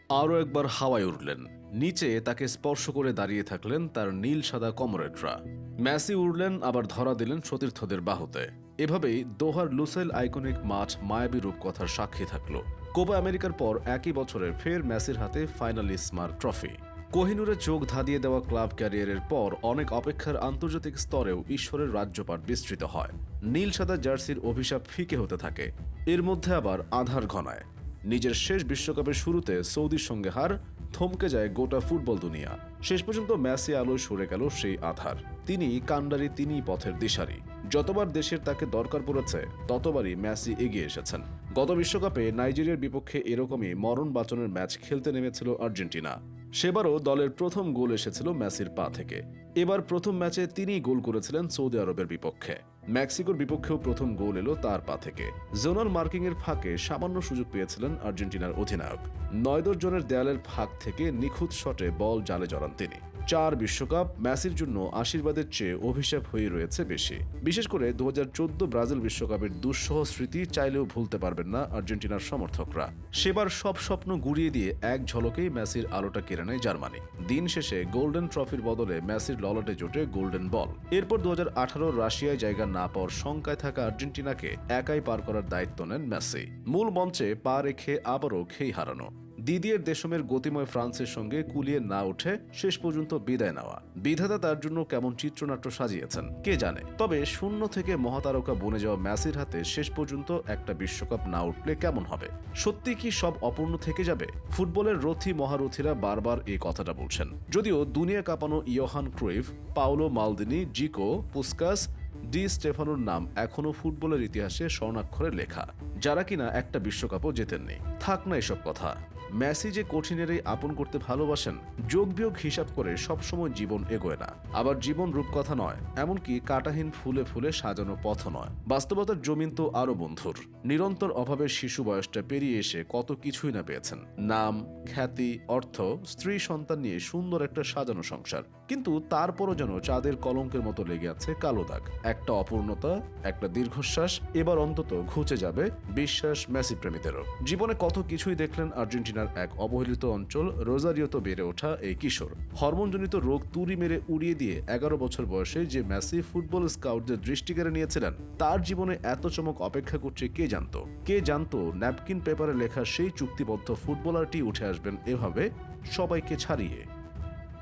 আরও একবার হাওয়ায় উড়লেন। নিচে তাকে স্পর্শ করে দাঁড়িয়ে থাকলেন তার নীল সাদা কমরেডরা। মেসি উড়লেন, আবার ধরা দিলেন সতীর্থদের বাহুতে। এভাবেই দোহার লুসাইল আইকনিক মাঠ মায়াবী রূপকথার সাক্ষী থাকল। কোপা আমেরিকার পর একই বছরে ফের মেসির হাতে ফাইনাল ইসমার ট্রফি। কোহিনুরে চোখ ধাঁধিয়ে দেওয়া ক্লাব ক্যারিয়ারের পর অনেক অপেক্ষার আন্তর্জাতিক স্তরেও ঈশ্বরের রাজ্যপাট বিস্তৃত হয়। নীল সাদা জার্সির অভিশাপ ফিকে হতে থাকে। এর মধ্যে আবার আধার ঘনায়। নিজের শেষ বিশ্বকাপের শুরুতে সৌদির সঙ্গে হার, থমকে যায় গোটা ফুটবল দুনিয়া। শেষ পর্যন্ত মেসি আলোয় সরে গেল সেই আধার। তিনি কান্ডারি, তিনি পথের দিশারি। যতবার দেশের তাকে দরকার পড়েছে ততবারই মেসি এগিয়ে এসেছেন। গত বিশ্বকাপে নাইজেরিয়ার বিপক্ষে এরকমই মরণ বাঁচানোর ম্যাচ খেলতে নেমেছিল আর্জেন্টিনা। সেবারও দলের প্রথম গোল এসেছিল মেসির পা থেকে। এবার প্রথম ম্যাচে তিনিই গোল করেছিলেন সৌদি আরবের বিপক্ষে। মেক্সিকোর বিপক্ষেও প্রথম গোল এলো তার পা থেকে। জোনাল মার্কিংয়ের ফাঁকে সামান্য সুযোগ পেয়েছিলেন আর্জেন্টিনার অধিনায়ক। ৯-১০ জনের দেয়ালের ফাঁক থেকে নিখুঁত শটে বল জালে জড়ান তিনি। ৪ বিশ্বকাপ মেসির জন্য আশীর্বাদের চেয়ে অভিশাপ হয়ে রয়েছে বেশি। বিশেষ করে ২০১৪ ব্রাজিল বিশ্বকাপের দুঃসহ স্মৃতি চাইলেও ভুলতে পারবেন না আর্জেন্টিনার সমর্থকরা। সেবার সব স্বপ্ন গুড়িয়ে দিয়ে এক ঝলকেই মেসির আলোটা কেড়ে নেয় জার্মানি। দিন শেষে গোল্ডেন ট্রফির বদলে মেসির ললাটে জোটে গোল্ডেন বল। এরপর ২০১৮ রাশিয়ায় জায়গা না পাওয়ার শঙ্কায় থাকা আর্জেন্টিনাকে একাই পার করার দায়িত্ব নেন মেসি। মূল মঞ্চে পা রেখে আবারও খেই হারানো। দিদিয়ের দেশমের গতিময় ফ্রান্সের সঙ্গে কুলিয়ে না উঠে শেষ পর্যন্ত বিদায় নেওয়া। বিধাতা তার জন্য কেমন চিত্রনাট্য সাজিয়েছেন কে জানে। তবে শূন্য থেকে মহাতারকা বনে যাওয়া মেসির হাতে শেষ পর্যন্ত একটা বিশ্বকাপ না উঠলে কেমন হবে? সত্যি কি সব অপূর্ণ থেকে যাবে? ফুটবলের রথী মহারথীরা বারবার এই কথাটা বলছেন। যদিও দুনিয়া কাঁপানো Johan Cruyff, Paolo Maldini, Zico, Puskas, de স্টেফানোর নাম এখনও ফুটবলের ইতিহাসে স্বর্ণাক্ষরে লেখা, যারা কিনা একটা বিশ্বকাপও জেতেননি। থাক না এসব কথা। মেসি যে কঠিনেরই আপন করতে ভালোবাসেন, যোগ বিয়োগ হিসাব করে সবসময় জীবন এগোয় না। আবার জীবন রূপকথা নয়, এমনকি কাঁটাহীন ফুলে ফুলে সাজানো পথ নয়। বাস্তবতার জমিন তো আরও বন্ধুর। নিরন্তর অভাবের শিশু বয়সটা পেরিয়ে এসে কত কিছুই না পেয়েছেন। নাম, খ্যাতি, অর্থ, স্ত্রী, সন্তান নিয়ে সুন্দর একটা সাজানো সংসার। কিন্তু তারপরও যেন চাঁদের কলঙ্কের মতো লেগে আছে কালো দাগ। একটা অপূর্ণতা, একটা দীর্ঘশ্বাস। এবার অন্তত ঘুচে যাবে বিশ্বাস মেসি প্রেমীদেরও। জীবনে কত কিছুই দেখলেন আর্জেন্টিনার এক অবহেলিত অঞ্চল রোজারিওতে বেড়ে ওঠা এই কিশোর। হরমোনজনিত রোগ তুড়ি মেরে উড়িয়ে দিয়ে ১১ বছর বয়সে যে মেসি ফুটবল স্কাউটদের দৃষ্টি কেড়ে নিয়েছিলেন, তার জীবনে এত চমক অপেক্ষা করছে কে জানতো? কে জানতো ন্যাপকিন পেপারে লেখা সেই চুক্তিবদ্ধ ফুটবলারটি উঠে আসবেন এভাবে সবাইকে ছাড়িয়ে।